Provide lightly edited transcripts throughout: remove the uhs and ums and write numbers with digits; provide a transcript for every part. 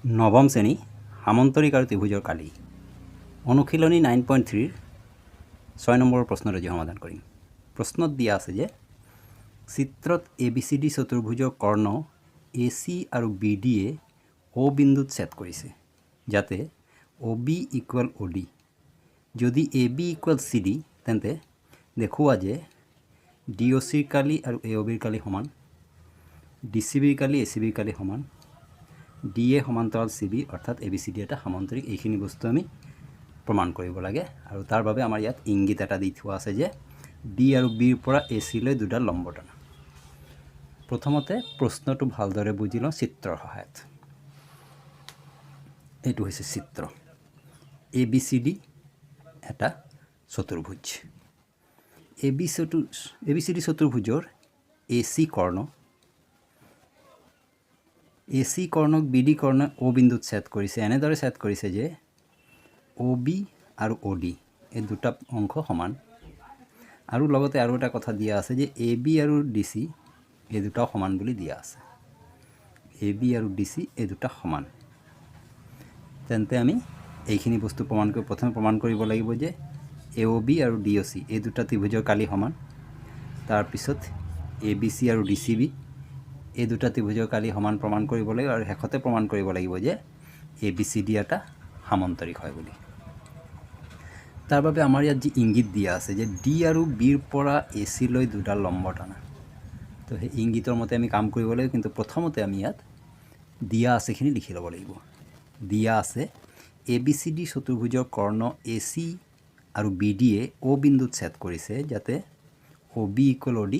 নৱম শ্ৰেণী সামন্তৰিক আৰু ত্ৰিভুজৰ কালি অনুশীলনী 9.3 6 নম্বৰৰ প্ৰশ্নত আজি সমাধান কৰিম। প্ৰশ্নত দিয়া আছে যে চিত্ৰত ABCD চতুৰ্ভুজৰ কৰ্ণ AC আৰু BDয়ে O বিন্দুত ছেদ কৰিছে যাতে OB ইকুৱেল OD। যদি AB ইকুৱেল CD তেন্তে দেখুওৱা যে DOCৰ কালি আৰু AOBৰ কালি সমান, DCBৰ কালি ACBৰ কালি সমান, DA সমান্তৰাল CB অৰ্থাৎ ABCD এটা সামান্তৰিক। এইখিনি বস্তু আমি প্ৰমাণ কৰিব লাগে আৰু তাৰ বাবে আমাৰ ইয়াত ইংগিত এটা দি থোৱা আছে যে D আৰু Bৰ পৰা AC লৈ দুডাল লম্ব টানা। প্ৰথমতে প্ৰশ্নটো ভালদৰে বুজি লওঁ চিত্ৰৰ সহায়ত। এইটো হৈছে চিত্ৰ। ABCD এটা চতুৰ্ভুজ। ABCD চতুৰ্ভুজৰ AC কৰ্ণ, AC কৰ্ণক BD কৰ্ণই O বিন্দুত ছেদ কৰিছে। এনেদৰে ছেদ কৰিছে যে OB আৰু OD এই দুটা অংশ সমান। আৰু লগতে আৰু এটা কথা দিয়া আছে যে AB আৰু DC এই দুটাও সমান বুলি দিয়া আছে। AB আৰু DC এই দুটা সমান। তেন্তে আমি এইখিনি বস্তু প্ৰথমে প্ৰমাণ কৰিব লাগিব যে AOB আৰু DOC এই দুটা ত্ৰিভুজৰ কালি সমান। তাৰপিছত ABC আৰু DCB এই দুটা ত্ৰিভুজৰ কালি সমান প্ৰমাণ কৰিব লাগিব আৰু শেষতে প্ৰমাণ কৰিব লাগিব যে ABCD এটা সামান্তৰিক হয় বুলি। তাৰ বাবে আমাৰ ইয়াত যি ইংগিত দিয়া আছে যে D আৰু Bৰ পৰা AC লৈ দুডাল লম্ব টানা। তো সেই ইংগিতৰ মতে আমি কাম কৰিব লাগিব, কিন্তু প্ৰথমতে আমি ইয়াত দিয়া আছেখিনি লিখি ল'ব লাগিব। দিয়া আছে ABCD চতুৰ্ভুজৰ কৰ্ণ AC আৰু BDয়ে O বিন্দুত ছেদ কৰিছে যাতে OB ইকুৱেল OD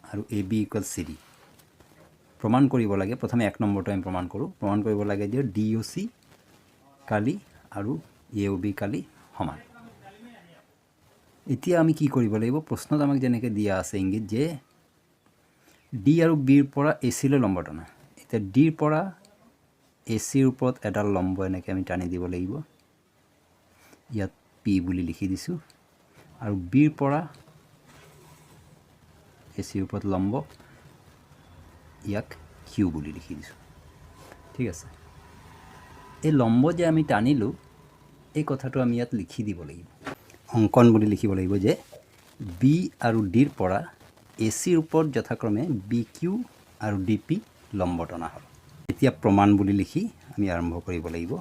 আৰু AB ইকুৱেল CD। প্ৰমাণ কৰিব লাগে, প্ৰথমে 1 নম্বৰটো আমি প্ৰমাণ কৰোঁ। প্ৰমাণ কৰিব লাগে যে DOC কালি আৰু AOB কালি সমান। এতিয়া আমি কি কৰিব লাগিব, প্ৰশ্নত আমাক যেনেকৈ দিয়া আছে ইংগিত যে D আৰু Bৰ পৰা AC লৈ লম্ব টানা। এতিয়া Dৰ পৰা ACৰ ওপৰত এডাল লম্ব এনেকৈ আমি টানি দিব লাগিব। ইয়াত P বুলি লিখি দিছোঁ। আৰু Bৰ পৰা ACৰ ওপৰত লম্ব, ইয়াক Q বুলি লিখি দিছোঁ। ঠিক আছে। এই লম্ব যে আমি টানিলোঁ এই কথাটো আমি ইয়াত লিখি দিব লাগিব। অংকন বুলি লিখিব লাগিব যে B আৰু Dৰ পৰা ACৰ ওপৰত যথাক্ৰমে BQ আৰু DP লম্ব টনা হ'ল। এতিয়া প্ৰমাণ বুলি লিখি আমি আৰম্ভ কৰিব লাগিব।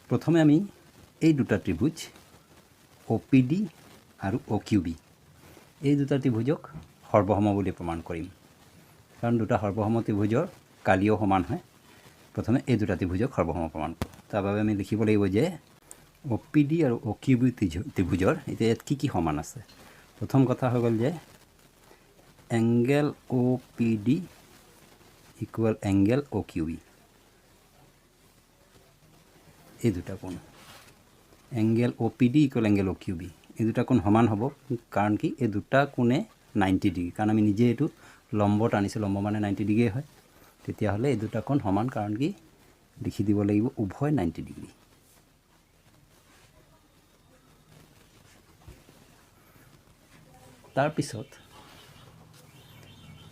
প্ৰথমে আমি এই দুটা ত্ৰিভুজ OPD আৰু OQB এই দুটা ত্ৰিভুজক সৰ্বসম বুলি প্ৰমাণ কৰিম, কাৰণ দুটা সৰ্বসম ত্ৰিভুজৰ কালিও সমান হয়। প্ৰথমে এই দুটা ত্ৰিভুজক সৰ্বসম প্ৰমাণ কৰোঁ। তাৰ বাবে আমি লিখিব লাগিব যে OPD আৰু OQB ত্ৰিভুজৰ এতিয়া ইয়াত কি কি সমান আছে। প্ৰথম কথা হৈ গ'ল যে angle OPD equal angle OQB। এই দুটা কোণ angle OPD equal angle OQB এই দুটা কোণ সমান হ'ব, কাৰণ কি এই দুটা কোণে 90 ডিগ্ৰী, কাৰণ আমি নিজে এইটো লম্ব টানিছোঁ, লম্ব মানে 90 ডিগ্ৰী হয়। তেতিয়াহ'লে এই দুটা কোণ সমান, কাৰণ কি লিখি দিব লাগিব উভয় 90 ডিগ্ৰী। তাৰপিছত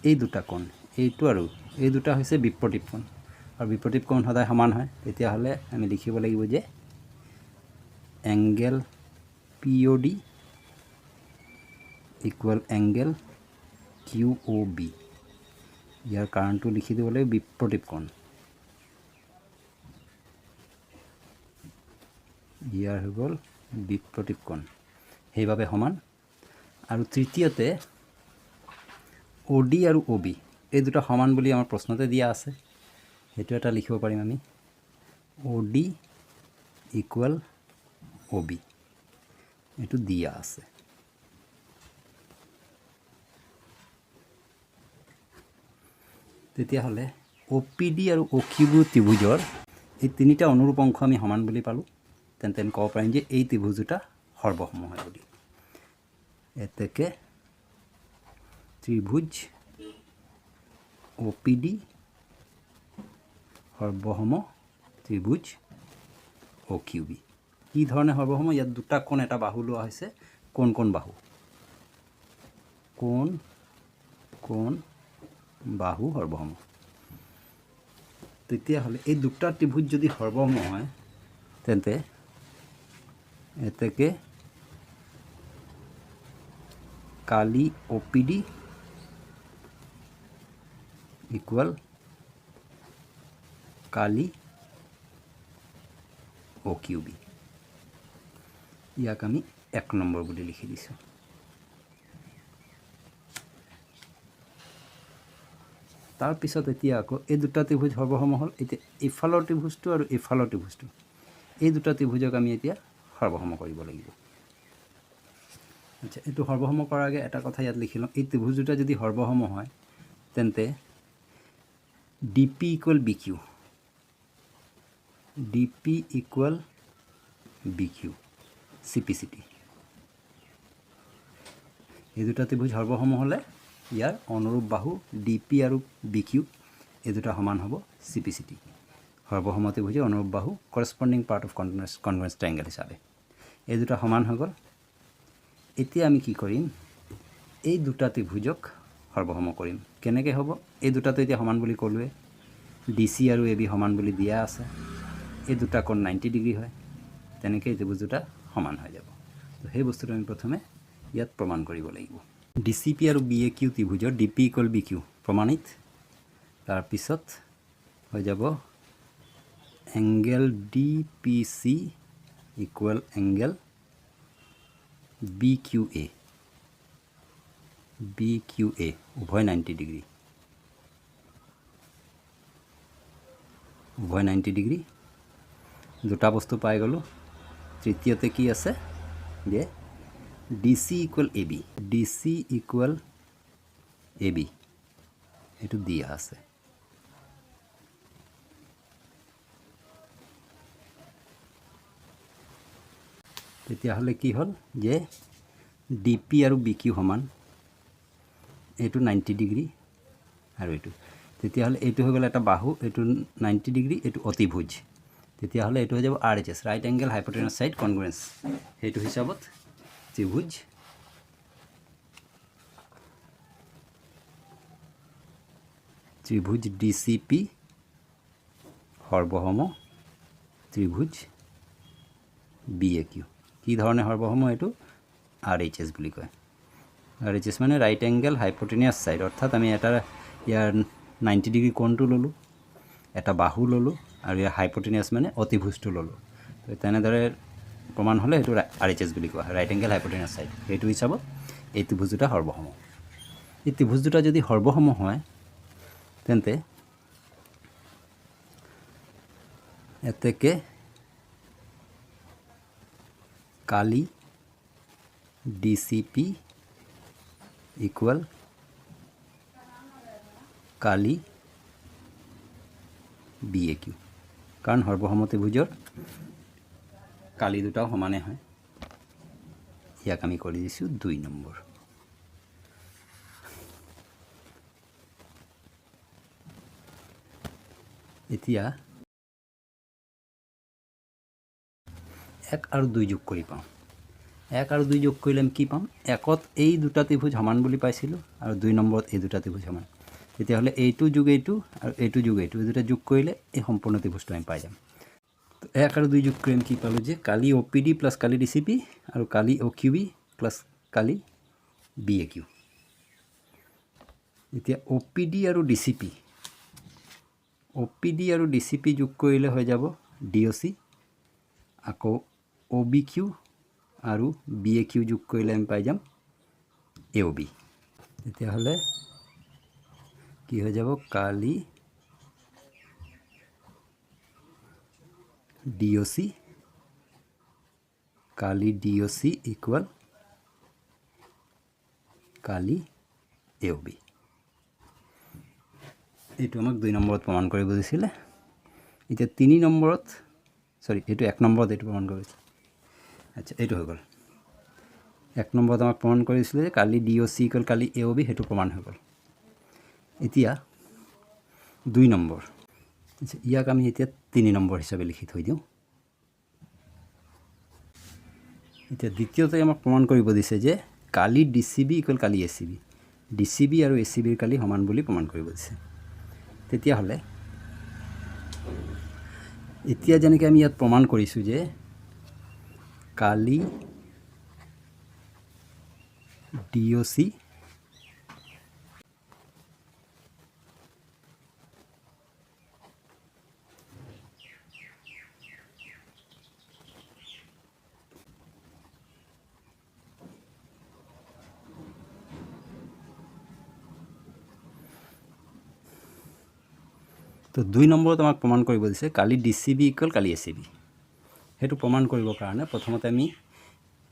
এই দুটা কোণ, এইটো আৰু এই দুটা হৈছে বিপৰীত কোণ, আৰু বিপৰীত কোণ সদায় সমান হয়। তেতিয়াহ'লে আমি লিখিব লাগিব যে angle POD equal angle QOB। ইয়াৰ কাৰণটো লিখি দিব লাগিব বিপৰীত কোণ। ইয়াৰ হৈ গ'ল বিপৰীত কোণ, সেইবাবে সমান। আৰু তৃতীয়তে OD আৰু OB এই দুটা সমান বুলি আমাৰ প্ৰশ্নতে দিয়া আছে। সেইটো এটা লিখিব পাৰিম আমি OD ইকুৱেল OB, এইটো দিয়া আছে। তেতিয়াহ'লে OPD আৰু OQB ত্ৰিভুজৰ এই তিনিটা অনুৰূপ অংশ আমি সমান বুলি পালোঁ। তেন্তে আমি ক'ব পাৰিম যে এই ত্ৰিভুজ দুটা সৰ্বসম হয় বুলি। এতেকে ত্ৰিভুজ OPD সৰ্বসম ত্ৰিভুজ OQB। কি ধৰণে সৰ্বসম, ইয়াত দুটা কোণ এটা বাহু লোৱা হৈছে। কোন কোন বাহু, কোন কোন বাহু সৰ্বসম তেতিয়াহ'লে এই দুটা ত্ৰিভুজ যদি সৰ্বসম হয় তেন্তে এতেকে কালি OPD ইকুয়াল কালি OQB ইয়াক আমি 1 নম্বৰ বুলি লিখি দিছোঁ তাৰ পিছত এতিয়া আকৌ এই দুটা ত্ৰিভুজ সৰ্বসম হ'ল এতিয়া ইফালৰ ত্ৰিভুজটো আৰু ইফালৰ ত্ৰিভুজটো এই দুটা ত্ৰিভুজক আমি এতিয়া সৰ্বসম কৰিব লাগিব আচ্ছা এইটো সৰ্বসম কৰাৰ আগে এটা কথা ইয়াত লিখি লওঁ এই ত্ৰিভুজ দুটা যদি সৰ্বসম হয় তেন্তে DP equal BQ DP equal BQ CPCT এই দুটা ত্ৰিভুজ সৰ্বসম হ'লে ইয়াৰ অনুৰূপ বাহু DP আৰু BQ এই দুটা সমান হ'ব CPCT সৰ্বসম ত্ৰিভুজৰ অনুৰূপ বাহু কৰসপন্ডিং পাৰ্ট অফ কনগ্ৰুয়েন্স ট্ৰায়াঙ্গল হিচাপে এই দুটা সমান হৈ গ'ল এতিয়া আমি কি কৰিম এই দুটা ত্ৰিভুজক সৰ্বসম কৰিম কেনেকৈ হ'ব এই দুটাটো এতিয়া সমান বুলি ক'লোৱে DC আৰু AB সমান বুলি দিয়া আছে এই দুটা কোণ 90 ডিগ্ৰী হয় তেনেকৈ এই ত্ৰিভুজ দুটা সমান হৈ যাব তো সেই বস্তুটো আমি প্ৰথমে ইয়াত প্ৰমাণ কৰিব লাগিব DCP আৰু BAQ ত্ৰিভুজৰ DP ইকুয়াল BQ প্ৰমাণিত তাৰ পিছত হৈ যাব angle DPC equal angle BQA উভয় 90 ডিগ্ৰী উভয় 90 ডিগ্ৰী দুটা বস্তু পাই গ'লো তৃতীয়তে কি আছে যে DC ইকুয়াল AB এটো দিয়া আছে তেতিয়াহ'লে কি হ'ল যে DP আৰু BQ সমান এইটো 90 ডিগ্ৰী আৰু এইটো তেতিয়াহ'লে এইটো হৈ গ'ল এটা বাহু এইটো 90 ডিগ্ৰী এইটো অতিভুজ তেতিয়াহ'লে এইটো হৈ যাব RHS right angle hypotenuse side congruence সেইটো হিচাপত ত্ৰিভুজ DCP সৰ্বসম ত্ৰিভুজ BAQ কি ধৰণে সৰ্বসম এইটো RHS বুলি কয় RHS মানে ৰাইট এংগেল হাইপোটেনাস সাইড অৰ্থাৎ আমি এটা ইয়াৰ 90 ডিগ্ৰী কোণটো ললো এটা বাহু ললো আৰু ইয়াৰ হাইপোটেনাস মানে অতিভুজটো ললো তো তেনেদৰে প্ৰমাণ হ'লে এইটো RHS বুলি কোৱা ৰাইট এংগেল হাইপোটেনাস সাইড এইটো হিচাপত এই ত্ৰিভুজ দুটা সৰ্বসম এই ত্ৰিভুজ দুটা যদি সৰ্বসম হয় তেন্তে এতেকে কালি DCP ইকুয়াল কালি BAQ কাৰণ সৰ্বসম ত্ৰিভুজৰ কালি দুটাও সমানে হয় ইয়াক আমি কৰি দিছো 2 নম্বৰ এতিয়া 1 আৰু 2 যোগ কৰি পাম 1 আৰু 2 যোগ কৰিলে আমি কি পাম একত এই দুটা ত্ৰিভুজ সমান বুলি পাইছিলোঁ আৰু 2 নম্বৰত এই দুটা ত্ৰিভুজ সমান তেতিয়াহ'লে এইটো যোগ এইটো আৰু এইটো যোগ এইটো দুটা যোগ কৰিলে এই সম্পূৰ্ণ ত্ৰিভুজটো আমি পাই যাম তো 1 আৰু 2 যোগ কৰি আমি কি পালোঁ যে কালি OPD প্লাছ কালি DCP আৰু কালি OQB প্লাছ কালি BAQ এতিয়া OPD আৰু DCP যোগ কৰিলে হৈ যাব DOC আকৌ OBQ আৰু BAQ যোগ কৰিলে আমি পাই যাম AOB তেতিয়াহ'লে কি হৈ যাব কালি DOC ইকুয়াল কালি AOB এইটো আমাক 2 নম্বৰত প্ৰমাণ কৰিব দিছিলে এতিয়া 3 নম্বৰত সৰি এইটো 1 নম্বৰত এইটো প্ৰমাণ কৰিছে আচ্ছা এইটো হৈ গ'ল 1 নম্বৰত আমাক প্ৰমাণ কৰিছিলে যে কালি DOC ইকুয়াল কালি AOB হেতু প্ৰমাণ হৈ গ'ল এতিয়া 2 নম্বৰ আচ্ছা ইয়াক আমি এতিয়া 3 নম্বৰ হিচাপে লিখি থৈ দিওঁ এতিয়া দ্বিতীয়তে আমাক প্ৰমাণ কৰিব দিছে যে কালি DCB ইকুয়াল কালি ACB DCB আৰু ACBৰ কালি সমান বুলি প্ৰমাণ কৰিব দিছে। তেতিয়াহ'লে এতিয়া যেনেকৈ আমি ইয়াত প্ৰমাণ কৰিছোঁ যে কালি DOC তো 2 নম্বৰত আমাক প্ৰমাণ কৰিব দিছে কালি DCB ইকুৱেল কালি ACB। সেইটো প্ৰমাণ কৰিবৰ কাৰণে প্ৰথমতে আমি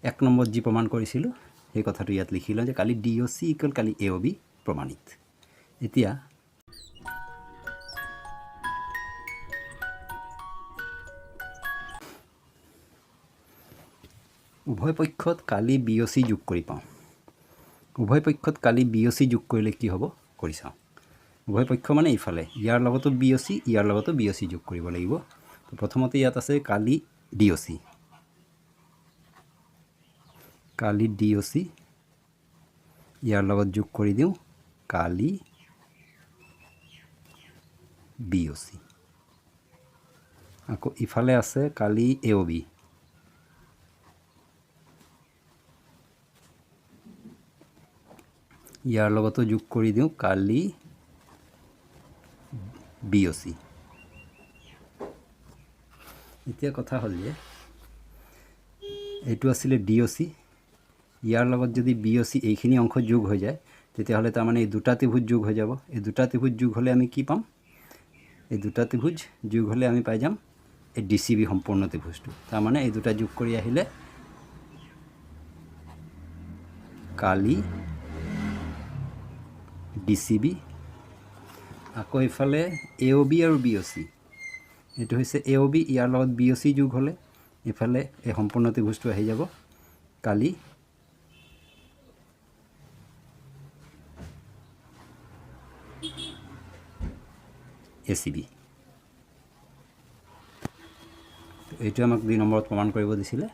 1 নম্বৰত যি প্ৰমাণ কৰিছিলোঁ সেই কথাটো ইয়াত লিখি লওঁ যে কালি DOC ইকুৱেল কালি AOB প্ৰমাণিত। এতিয়া উভয় পক্ষত কালি BOC যোগ কৰি পাওঁ। উভয় পক্ষত কালি BOC যোগ কৰিলে কি হ'ব কৰি চাওঁ। উভয় পক্ষ মানে ইফালে ইয়াৰ লগতো BOC ইয়াৰ লগতো BOC যোগ কৰিব লাগিব। তো প্ৰথমতে ইয়াত আছে কালি DOC, কালি DOC ইয়াৰ লগত যোগ কৰি দিওঁ কালি BOC। আকৌ ইফালে আছে কালি AOB, ইয়াৰ লগতো যোগ কৰি দিওঁ কালি BOC। এতিয়া কথা হ'ল যে এইটো আছিলে DOC, ইয়াৰ লগত যদি BOC এইখিনি অংশ যোগ হৈ যায় তেতিয়াহ'লে তাৰমানে এই দুটা ত্ৰিভুজ যোগ হৈ যাব। এই দুটা ত্ৰিভুজ যোগ হ'লে আমি কি পাম? এই দুটা ত্ৰিভুজ যোগ হ'লে আমি পাই যাম এই DCB সম্পূৰ্ণ ত্ৰিভুজটো। তাৰমানে এই দুটা যোগ কৰি আহিলে কালি DCB, আকৌ ইফালে AOB আৰু BOC, এইটো হৈছে AOB, ইয়াৰ লগত BOC যোগ হ'লে ইফালে এই সম্পূৰ্ণ ত্ৰিভুজটো আহি যাব কালি ACB। এইটো আমাক 2 নম্বৰত প্ৰমাণ কৰিব দিছিলে।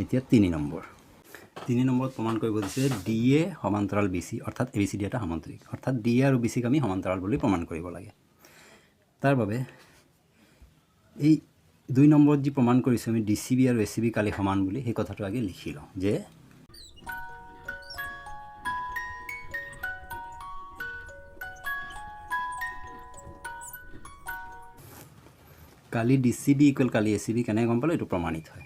এতিয়া 3 নম্বৰত প্ৰমাণ কৰিব দিছে DA সমান্তৰাল BC, অৰ্থাৎ ABCD এটা সামান্তৰিক, অৰ্থাৎ DA আৰু BCক আমি সমান্তৰাল বুলি প্ৰমাণ কৰিব লাগে। তাৰ বাবে এই 2 নম্বৰত যি প্ৰমাণ কৰিছোঁ আমি DCB আৰু ACB কালি সমান বুলি, সেই কথাটো আগে লিখি লওঁ যে কালি DCB ইকুৱেল কালি ACB কেনেকৈ গম পালোঁ? এইটো প্ৰমাণিত হয়।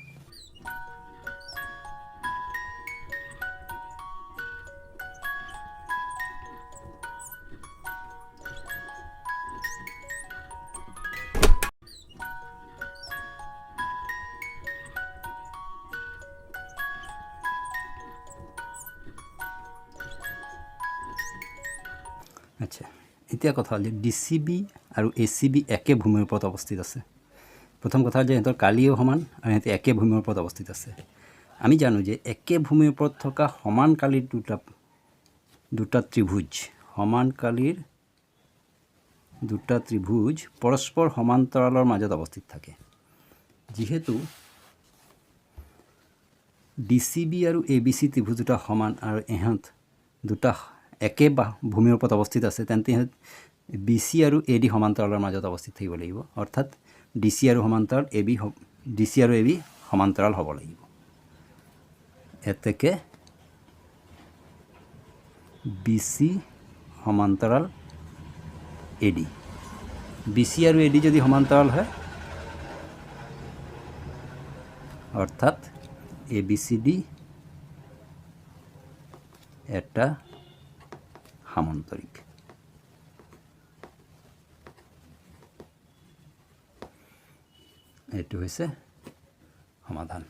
আচ্ছা, এতিয়া কথা হ'ল যে DCB আৰু ACB একে ভূমিৰ ওপৰত অৱস্থিত আছে। প্ৰথম কথা হ'ল যে সিহঁতৰ কালিও সমান আৰু সিহঁতে একে ভূমিৰ ওপৰত অৱস্থিত আছে। আমি জানো যে একে ভূমিৰ ওপৰত থকা সমান কালিৰ দুটা ত্ৰিভুজ, সমান কালিৰ দুটা ত্ৰিভুজ পৰস্পৰ সমান্তৰালৰ মাজত অৱস্থিত থাকে। যিহেতু DCB আৰু ABC ত্ৰিভুজ দুটা সমান আৰু ইহঁত দুটা একে ভূমিৰ ওপৰত অৱস্থিত আছে, তেন্তে ইহঁত BC আৰু AD সমান্তৰালৰ মাজত অৱস্থিত থাকিব লাগিব। অৰ্থাৎ DC আৰু AB সমান্তৰাল হ'ব লাগিব। এতেকে BC সমান্তৰাল AD, BC আৰু AD যদি সমান্তৰাল হয় অৰ্থাৎ ABCD এটা সামান্তৰিক। এইটো হৈছে সমাধান।